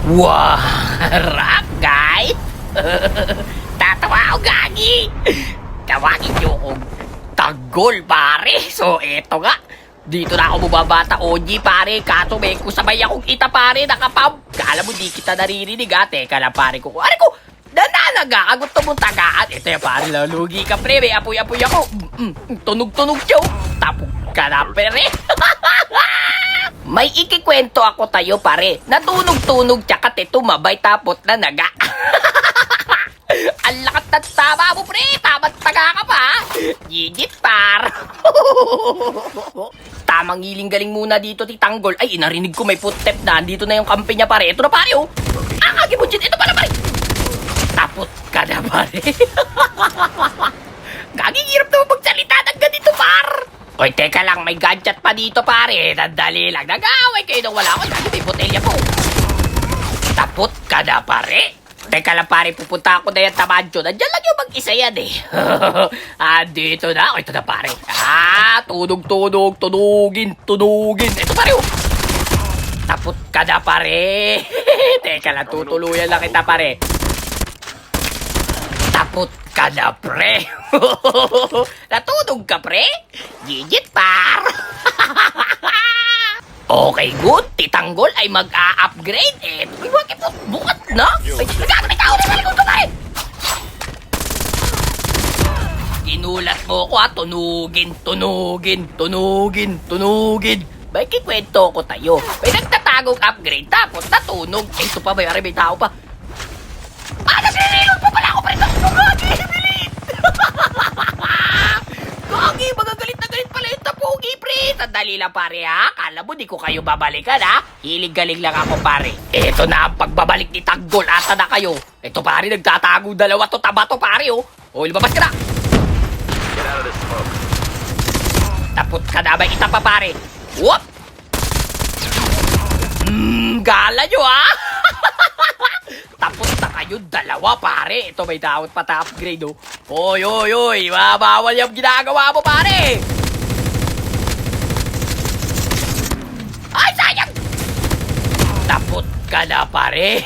Wow! Rap, guys! Tatawa ako, gagi! Tawagin niyo kong Tanggol, pare! So, eto nga. Dito na ako bumabata, OG, pare. Kaso may kusabay akong kita, pare. Nakapam. Kala mo, di kita naririnig, ha? Teka lang, pare ko. Ano ko? Nananaga ka, gusto mong tagaan. Ito yung pare, lalugi ka, pre. May apoy-apoy ako. Tunog-tunog siya. Tapog ka na, pre. May ikikwento ako tayo, pare. Natunog-tunog tsaka tumabay tapot na naga. Ang lakat na tama mo, pre. Tama't taga ka pa. Gigit, par. Tamang hiling-galing muna dito, Titanggol. Ay, inarinig ko may footstep na. Andito na yung kampi niya, pare. Ito na, pare, oh. Kagibutsin. Ito pala, pare. Tapot ka na, pare. Gagigirap naman magsalita ng ganito, par. Oy, teka lang. May gadget pa dito, pare. Nandali lang. Nag-aaway kayo nung wala ko. Dagi may botelya po. Tapot ka na, pare. Teka lang, pare, pupunta ako na yan, Tamadyo. Nandiyan lang yung mag-isa yan, eh. Dito na. Ito na, pare. Tunog. Tunugin. Ito, pare, oh. Tapot ka na, pare. Teka lang, tutuluyan lang kita, pare. Tapot ka na, pre. Natunog ka, pre? Gigit, par. Okay, good. Titanggol ay mag-a-upgrade. Bakit po? Bukat na? Ay, nagkakamay tao na malikot ko, pare. Ginulat mo ko, ha? Tunugin. May kikwento ko tayo. May nagtatagong upgrade, tapos natunog. Ito pa, may tao pa. Nagre-reload pa pala ako, pare. Bilit. Gagi, magagalit na galit pala yung tapugi, pre. Sandali lang, pare, ha? Kala mo, di ko kayo babalikan, ha? Hilig-galing lang ako, pare. Ito na ang pagbabalik ni Tanggol. Asa na kayo? Ito, pare, nagtatago dalawa to. Taba to, pare, oh. O, lumabas ka na. Get out of this smoke. Tapot ka na, may isa pa, pare. Whoop! Gala nyo, ha? Tapos na kayo, dalawa, pare. Ito, may dapat pa ta-upgrade, oh. Oy. Bawal yung ginagawa mo, pare. Ay, sayang! Tapot ka na, pare.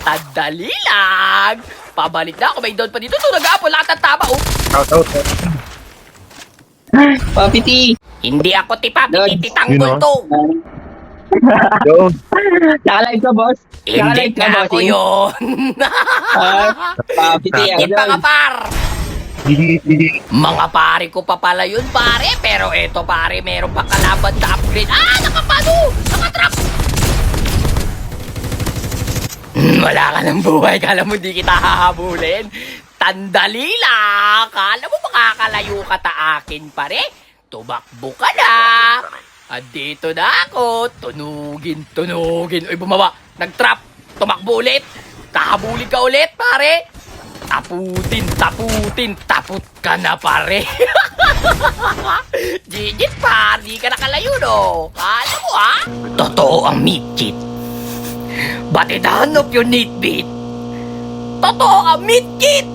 Tandali lang. Pabalik na ako. May doon pa dito. So, nag-aapon lahat ng tama, oh. Out. Papiti! Hindi ako Dodge. Titanggol to. Yo, Nakalive ka, boss? Hindi Nakalive ka, na ako bossing? yun. Papiti, Kita ka, par. hindi. Mga pare ko pa pala yun, pare. Pero eto, pare, meron pa kalaban na upgrade. Nakapano! Nakatrap! Wala ka ng buhay. Kala mo di kita hahabulin. Tandali lang. Kala mo makakalayo ka ta akin, pare. Tumakbo ka na. Dito na ako. Tunugin. Uy, bumaba. Nag-trap. Tumakbo ulit. Kahabulin ka ulit, pare. Taputin. Taput ka na, pare. Gigit, par. Di ka nakalayo, no? Kala mo, ha? Totoo ang meat cheat. But it hanap yung neat beat. Totoo ang meat cheat.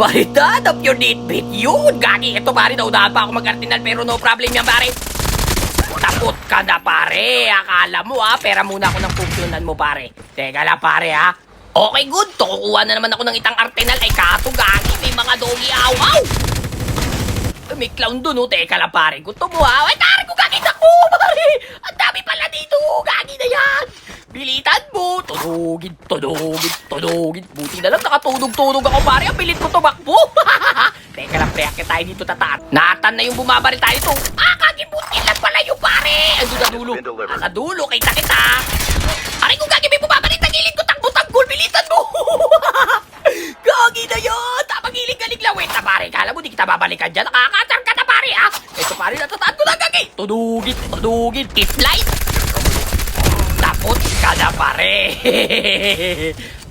But it hanap yung neat beat. Yun, gagi. Ito, pare. Naudahan pa ako mag-artinal, pero no problem yan, pare. Tapot ka na, pare. Akala mo, ha? Pera muna ako ng pupunan mo, pare. Teka lang, pare, ha? Okay, good. Kukuha na naman ako ng itang arsenal. Ay, kato, gagi. May mga doggy awaw. May clown dun, oh. Teka lang, pare. Gusto mo, ha? Ay, tari ko, gagi. Naku, pare. Ang dami pala dito. Gagi na yan. Bilitan mo. Tunugin. Buti na lang nakatunog ako, pare. Ang bilit ko tumakbo. Teka lang, pre. Akit tayo dito, tataan. Natan na yung bumabaril tayo ito. Kagibuti lang pala yung pare. Ando na dulo. Sa dulo, kita. Aray ko, gagi. May bumabaril. Tagilid ko. Tanggol. Bilitan mo. Gagi na yun. Tamang hiling-galing lang. Wait na, pare. Kala mo, di kita babalikan dyan. Nakakatar ka na, pare, ha? Ito, pare. Natataan ko lang, gagi. Tunugin. Kiss-light. Tapos ka na, pare.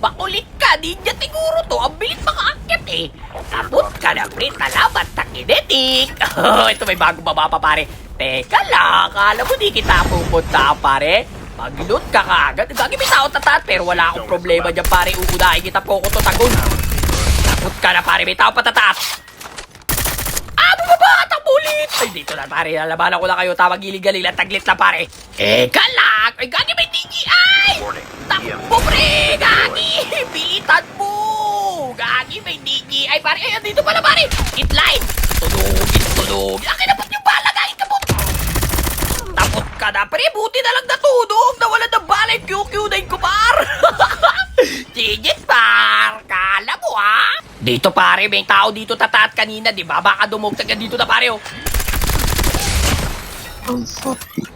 Makulit ka, ninja siguro to. Ang bilis makaakyat, eh. Tapos ka na, pre. Salamat sa kinetic. Ito, may bagong baba pa, pare. Teka lang, kala mo di kita pupunta, pare. Mag-loot ka kaagad. Gagi, may tao tatat, pero wala akong problema dyan, pare. Uunahin kita po ko to, tagon. Tapos ka na, pare. May tao patataas. Bumaba! Takbuli! Gigit! Ay, dito na pare, lalabanan ko na kayo, tawag gilig-galing lang, taglit na pare. Kalak! Ay, gagi may DJI! Warning. Takbo, pre! Gagi! Bilitan mo! Gagi, may DJI, pare. Ayan, dito pala, pare. Hitline! Tunog. Akin na ba't yung bala, gagi kapot? Tapot ka na, pre. Buti na lang natunog. Nawala ng bala yung QQ9 ko, par. Sigit, par. Kala mo, ha? Dito, pare. May tao dito tataat kanina, di ba? Baka dumugtag ka dito na, pare, oh.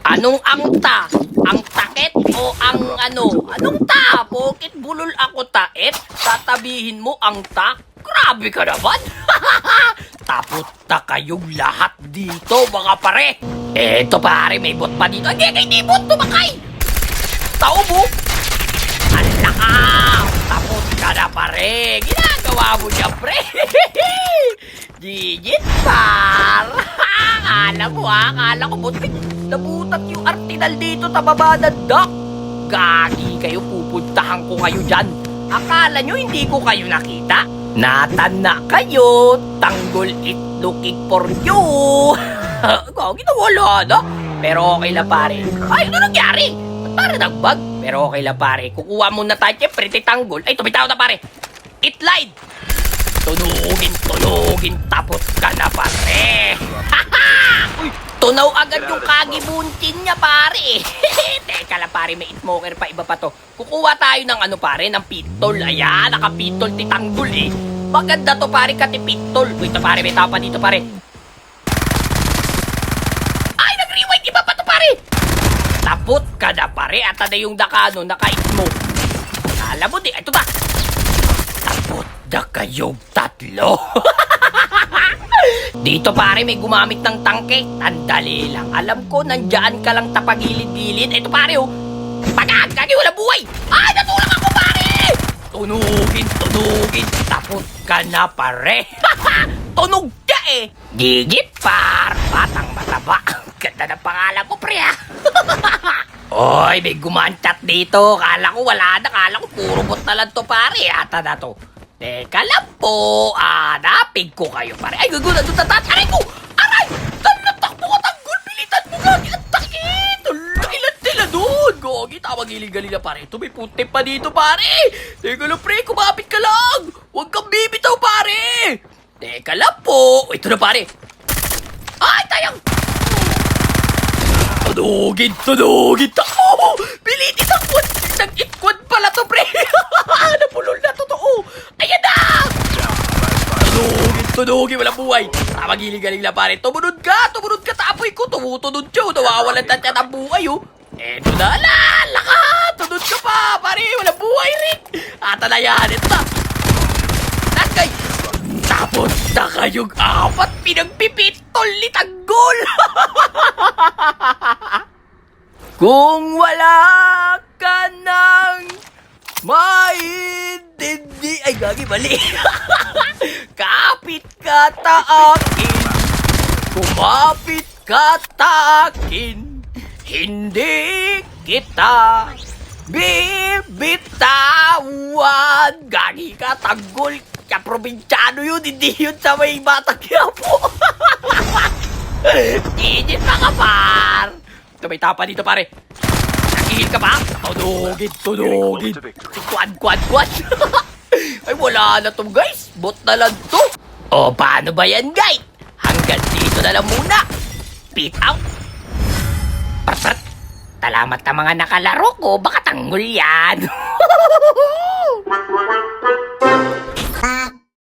Anong angta? Ang takit o ang ano? Anong ta? Pokit bulol ako taet? Tatabihin mo ang tak? Grabe ka naman! Tapot na kayong lahat dito, mga pare! Eto pare, may bot pa dito. Hindi bot, tumakay! Tao mo! Ala ka! Tapot ka na, pare! Ginagawa mo niya, pre! Gigit, par! Akala mo, akala ko buti. Nabutat yung artinal dito sa baba ng dock. Gagi kayo, pupuntahan ko kayo dyan. Akala nyo hindi ko kayo nakita? Natana kayo, tanggol it looking for you. Gagi, nawala na. Pero okay lang, pare. Ay, ano nangyari? Ba't pare nagbag? Pero okay lang, pare. Kukuha muna tayo, syempre, titanggol. Ay, tumitaw na, pare. It lied. Tunugin, tapos ka na, pare. Uy, tunaw agad yung kagibuntin niya, pare. Teka lang, pare, may smoker pa, iba pa to. Kukuha tayo ng ano, pare, ng pitol. Ayan, naka-pitol, titanggol, eh. Maganda to, pare, kati-pitol. Uy, ito, pare, may tao pa dito, pare. Ay, nag-rewind, iba pa to, pare. Tapot ka na, pare, at na yung dakano, naka-smoke. Alam mo, di, ito ta. Tapot na kayong tatlo. Dito pare may gumamit ng tangke. Tandali lang. Alam ko nandyan ka lang tapagilid-gilid. Ito pare oh. Pagag! Gagi wala buhay! Ay! Natulak ako pare! Tunugin. Tapos ka na pare. Tunog ka eh. Gigit par. Batang mataba. Ganda ng pangalan ko pre ha. Oy, may gumanchat dito. Kala ko wala na. Kala ko puro bot na lang to pare. Ata na to. Teka lang po, napig ko kayo, pare. Ay, gugulan doon aray ko! Aray! Takbo ka, tanggol! Pilitan mo, gagi! Ang takit! Ilan sila doon? Gagi, tawag giling-galing na, pare. Ito, may puti pa dito, pare! Teka lang, pre, kumapit ka lang! Huwag kang bibitaw, pare! Teka lang po! Ito na, pare! Ay, tayang! Tunugin! Takbo! Pilitin takbo! Nag-itkwad pala to, pre! Napulol na, totoo! Ayan na! Tunugin, walang buhay. Tama, giling-galing lang, pare. Tumunod ka, tapoy ko. Tumutunod siya, nawawalan na siya ng buhay, oh. Eto na, laka! Tunod ka pa, pare. Walang buhay rin. Ata na yan, ito na. Nagkay! Tapos na kayong apat pinagpipitol ni Tanggol. Kung wala ka nang maintindi... Ay, gagi, mali. Kapit ka taakin, kumapit ka taakin, hindi kita bibitawan. Gagi ka, Tanggol. Kaya probinsyano yun, hindi yun sa may Batang Quiapo. Gigit na ka, par. Ito, may tapa dito, pare. Nakihil ka ba? Tunugin. Si Kwad. Ay, wala na to, guys. Bot na lang to. O, paano ba yan, guys? Hanggang dito na lang muna. Peace out. Salamat na mga nakalaro ko. Baka Tanggol yan.